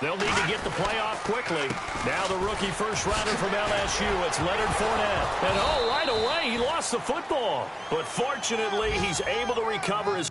They'll need to get the play off quickly. Now the rookie first rounder from LSU, it's Leonard Fournette. And right away, he lost the football. But fortunately, he's able to recover his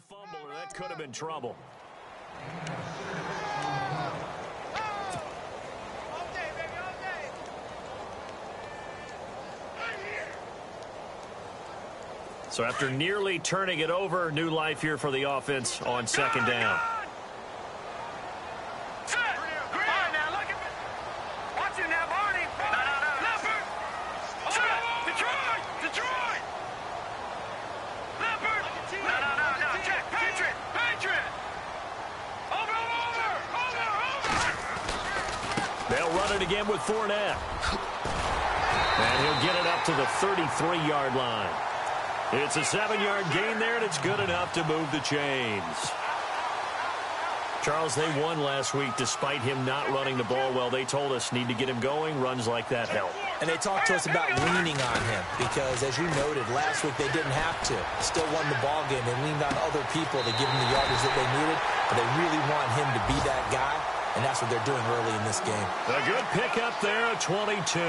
Fumble, or that could have been trouble. So after nearly turning it over, new life here for the offense on second down. They'll run it again with Fournette. And he'll get it up to the 33-yard line. It's a 7-yard gain there, and it's good enough to move the chains. Charles, they won last week despite him not running the ball well. They told us need to get him going. Runs like that help. And they talked to us about leaning on him because, as you noted, last week they didn't have to. Still won the ball game. They leaned on other people to give them the yardage that they needed, but they really want him to be that guy, and that's what they're doing early in this game. A good pickup there at 22.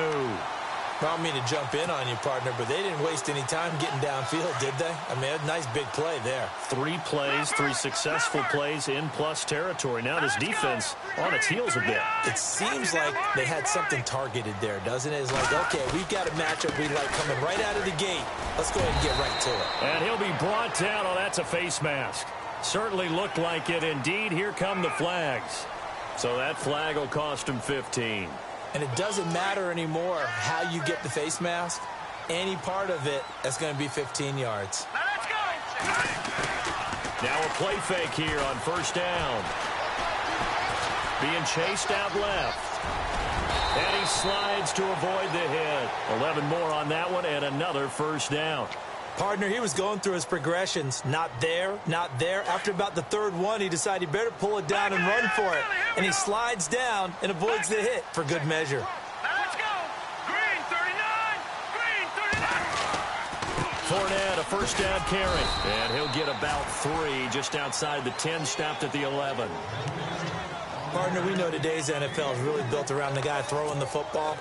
I don't mean to jump in on you, partner, but they didn't waste any time getting downfield, did they? I mean, a nice big play there. 3 plays, 3 successful plays in plus territory. Now this defense on its heels a bit. It seems like they had something targeted there, doesn't it? It's like, okay, we've got a matchup we like coming right out of the gate. Let's go ahead and get right to it. And he'll be brought down. Oh, that's a face mask. Certainly looked like it. Indeed, here come the flags. So that flag will cost him 15. And it doesn't matter anymore how you get the face mask. Any part of it, that's going to be 15 yards. Now let's go. Now a play fake here on first down. Being chased out left. And he slides to avoid the hit. 11 more on that one and another first down. Partner, he was going through his progressions. Not there, not there. After about the third one, he decided he better pull it down and run for it. And he slides down and avoids the hit for good measure. Let's go. Green 39. Green 39. Fournette, a first down carry. And he'll get about 3 just outside the 10, stopped at the 11. Partner, we know today's NFL is really built around the guy throwing the football.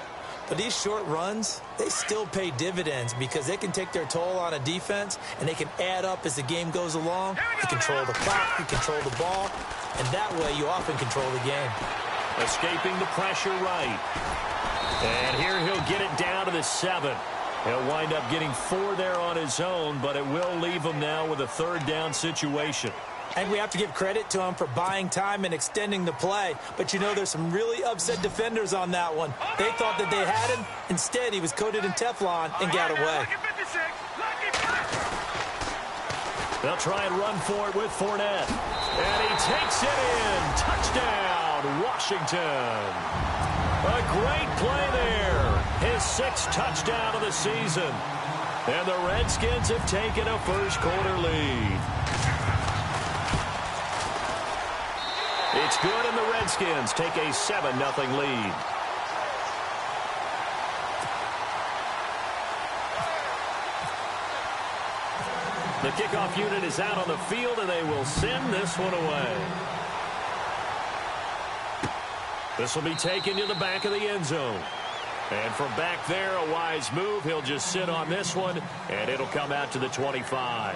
But these short runs, they still pay dividends because they can take their toll on a defense and they can add up as the game goes along. You control the clock, you control the ball, and that way you often control the game. Escaping the pressure right. And here he'll get it down to the 7. He'll wind up getting 4 there on his own, but it will leave him now with a third down situation. And we have to give credit to him for buying time and extending the play. But, you know, there's some really upset defenders on that one. They thought that they had him. Instead, he was coated in Teflon and got away. They'll try and run for it with Fournette. And he takes it in. Touchdown, Washington. A great play there. His 6th touchdown of the season. And the Redskins have taken a first-quarter lead. It's good, and the Redskins take a 7-0 lead. The kickoff unit is out on the field, and they will send this one away. This will be taken to the back of the end zone. And from back there, a wise move. He'll just sit on this one, and it'll come out to the 25.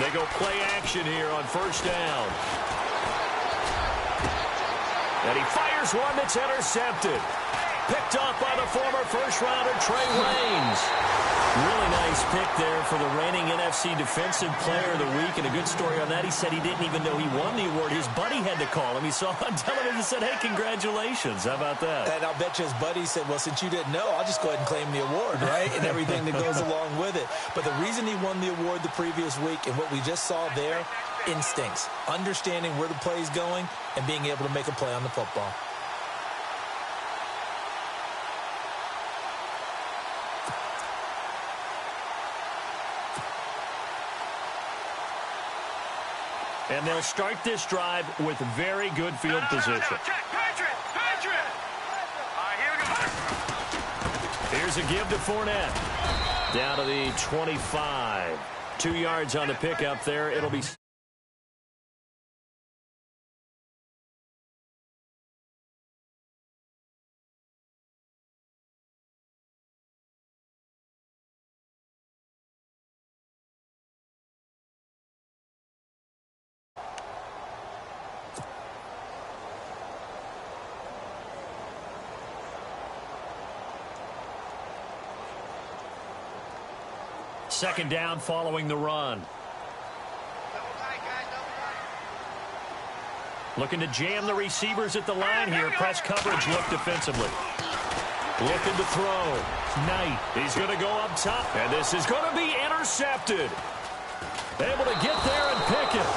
They go play action here on first down. And he fires one that's intercepted. Picked off by the former first-rounder Trey Waynes. Really nice pick there for the reigning NFC Defensive Player of the Week. And a good story on that, he said he didn't even know he won the award. His buddy had to call him. He saw on television and said, hey, congratulations. How about that? And I'll bet you his buddy said, well, since you didn't know, I'll just go ahead and claim the award, right? And everything that goes along with it. But the reason he won the award the previous week and what we just saw there, instincts, understanding where the play is going and being able to make a play on the football. And they'll start this drive with very good field position. Patriot! All right, here we go. Here's a give to Fournette. Down to the 25. 2 yards on the pickup there. It'll be... Second down following the run. Looking to jam the receivers at the line here. Press coverage look defensively. Looking to throw. Knight. He's going to go up top. And this is going to be intercepted. Able to get there and pick it.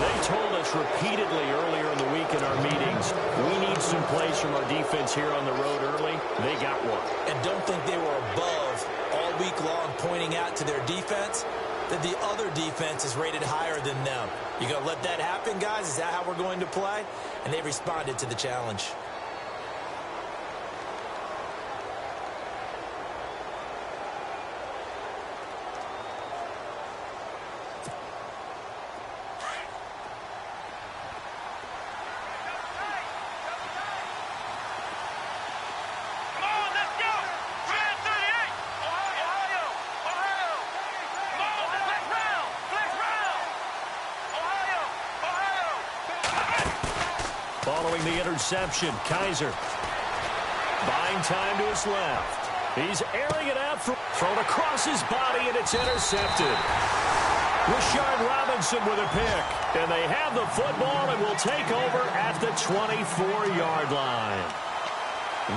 They told us repeatedly earlier in the week in our meetings, we need some plays from our defense here on the road early. They got one. And don't think they were above all week long pointing out to their defense that the other defense is rated higher than them. You going to let that happen, guys? Is that how we're going to play? And they responded to the challenge. Following the interception, Kaiser buying time to his left. He's airing it out, thrown across his body, and it's intercepted. Rashard Robinson with a pick. And they have the football and will take over at the 24-yard line.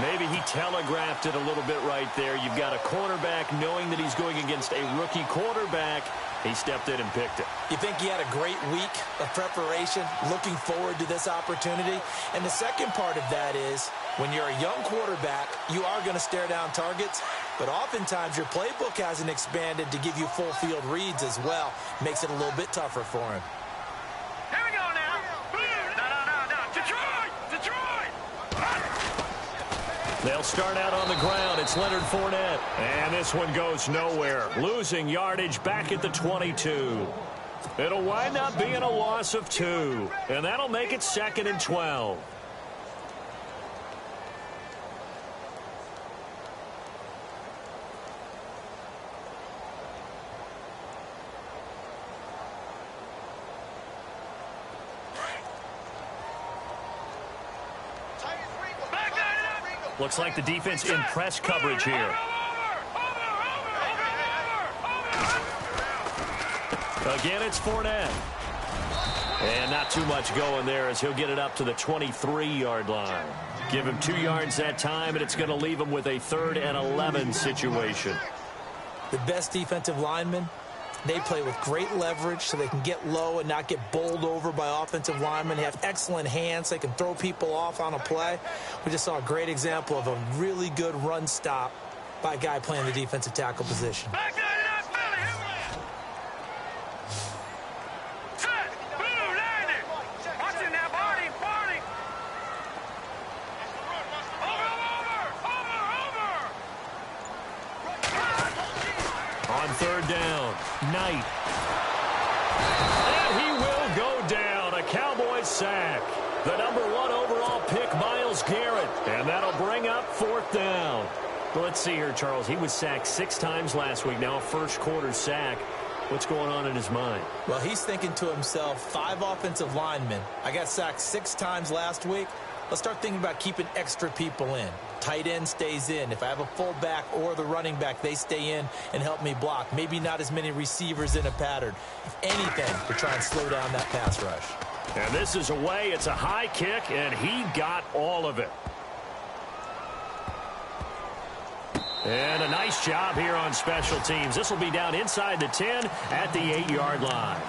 Maybe he telegraphed it a little bit right there. You've got a cornerback knowing that he's going against a rookie quarterback. He stepped in and picked it. You think he had a great week of preparation, looking forward to this opportunity? And the second part of that is, when you're a young quarterback, you are going to stare down targets, but oftentimes your playbook hasn't expanded to give you full field reads as well. Makes it a little bit tougher for him. Here we go now. No. Detroit! They'll start out on the ground. It's Leonard Fournette. And this one goes nowhere. Losing yardage back at the 22. It'll wind up being a loss of 2. And that'll make it 2nd and 12. Looks like the defense in press coverage here. Again, it's Fournette. And not too much going there as he'll get it up to the 23-yard line. Give him 2 yards that time, and it's going to leave him with a 3rd and 11 situation. The best defensive linemen, they play with great leverage so they can get low and not get bowled over by offensive linemen. They have excellent hands. They can throw people off on a play. We just saw a great example of a really good run stop by a guy playing the defensive tackle position. On 3rd down, Knight. And he will go down. A Cowboys sack. The number 1 overall pick, Myles Garrett. And that'll bring up 4th down. Well, let's see here, Charles. He was sacked 6 times last week. Now a first-quarter sack. What's going on in his mind? Well, he's thinking to himself, 5 offensive linemen. I got sacked 6 times last week. Let's start thinking about keeping extra people in. Tight end stays in. If I have a fullback or the running back, they stay in and help me block. Maybe not as many receivers in a pattern. If anything, to try and slow down that pass rush. And this is away. It's a high kick, and he got all of it. And a nice job here on special teams. This will be down inside the 10 at the 8-yard line.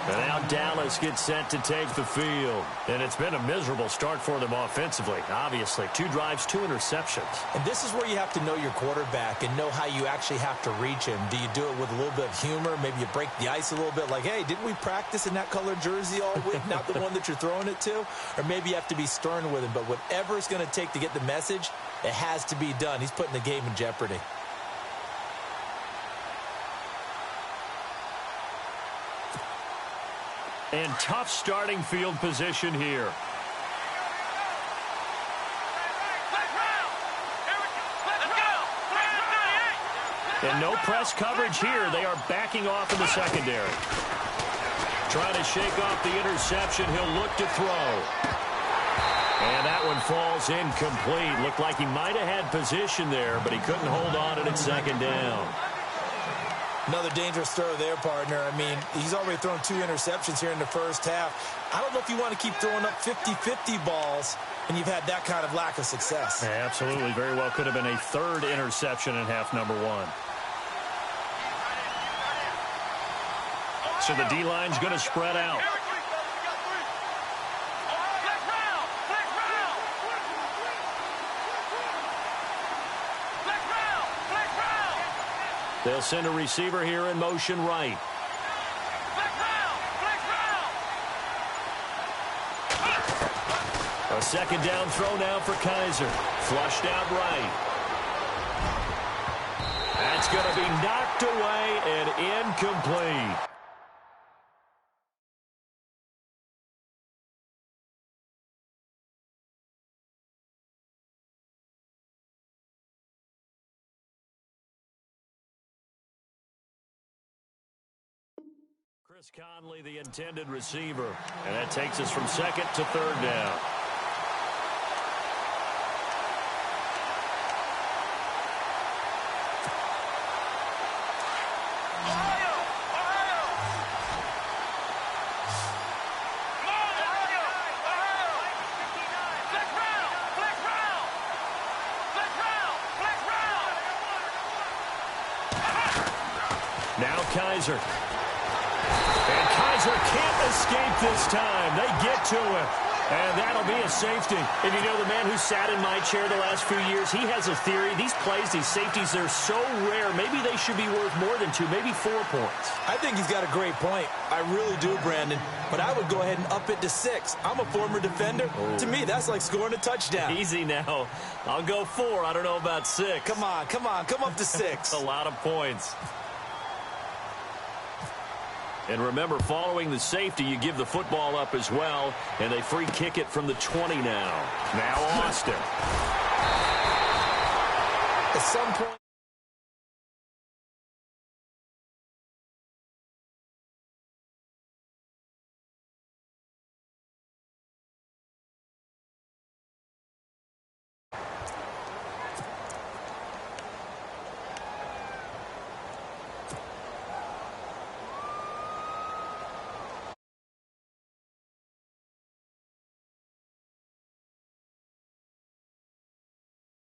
And now Dallas gets set to take the field. And it's been a miserable start for them offensively, obviously. 2 drives, 2 interceptions. And this is where you have to know your quarterback and know how you actually have to reach him. Do you do it with a little bit of humor? Maybe you break the ice a little bit like, hey, didn't we practice in that colored jersey all week? Not the one that you're throwing it to? Or maybe you have to be stern with him. But whatever it's going to take to get the message, it has to be done. He's putting the game in jeopardy. And tough starting field position here. And no press coverage here. They are backing off in the secondary. Trying to shake off the interception. He'll look to throw. And that one falls incomplete. Looked like he might have had position there, but he couldn't hold on to it at second down. Another dangerous throw there, partner. I mean, he's already thrown 2 interceptions here in the first half. I don't know if you want to keep throwing up 50-50 balls when you've had that kind of lack of success. Yeah, absolutely. Very well could have been a 3rd interception in half number 1. So the D-line's going to spread out. They'll send a receiver here in motion right. A second down throw now for Kaiser. Flushed out right. That's going to be knocked away and incomplete. Chris Conley, the intended receiver. And that takes us from 2nd to 3rd down. Now Kaiser. And Kaiser can't escape this time. They get to him. And that'll be a safety. And you know, the man who sat in my chair the last few years, he has a theory. These plays, these safeties, they're so rare. Maybe they should be worth more than 2, maybe 4 points. I think he's got a great point. I really do, Brandon. But I would go ahead and up it to 6. I'm a former defender. To me, that's like scoring a touchdown. Easy now. I'll go 4. I don't know about 6. Come on. Come up to 6. A lot of points. And remember, following the safety, you give the football up as well, and they free kick it from the 20 now. Now Austin. At some point...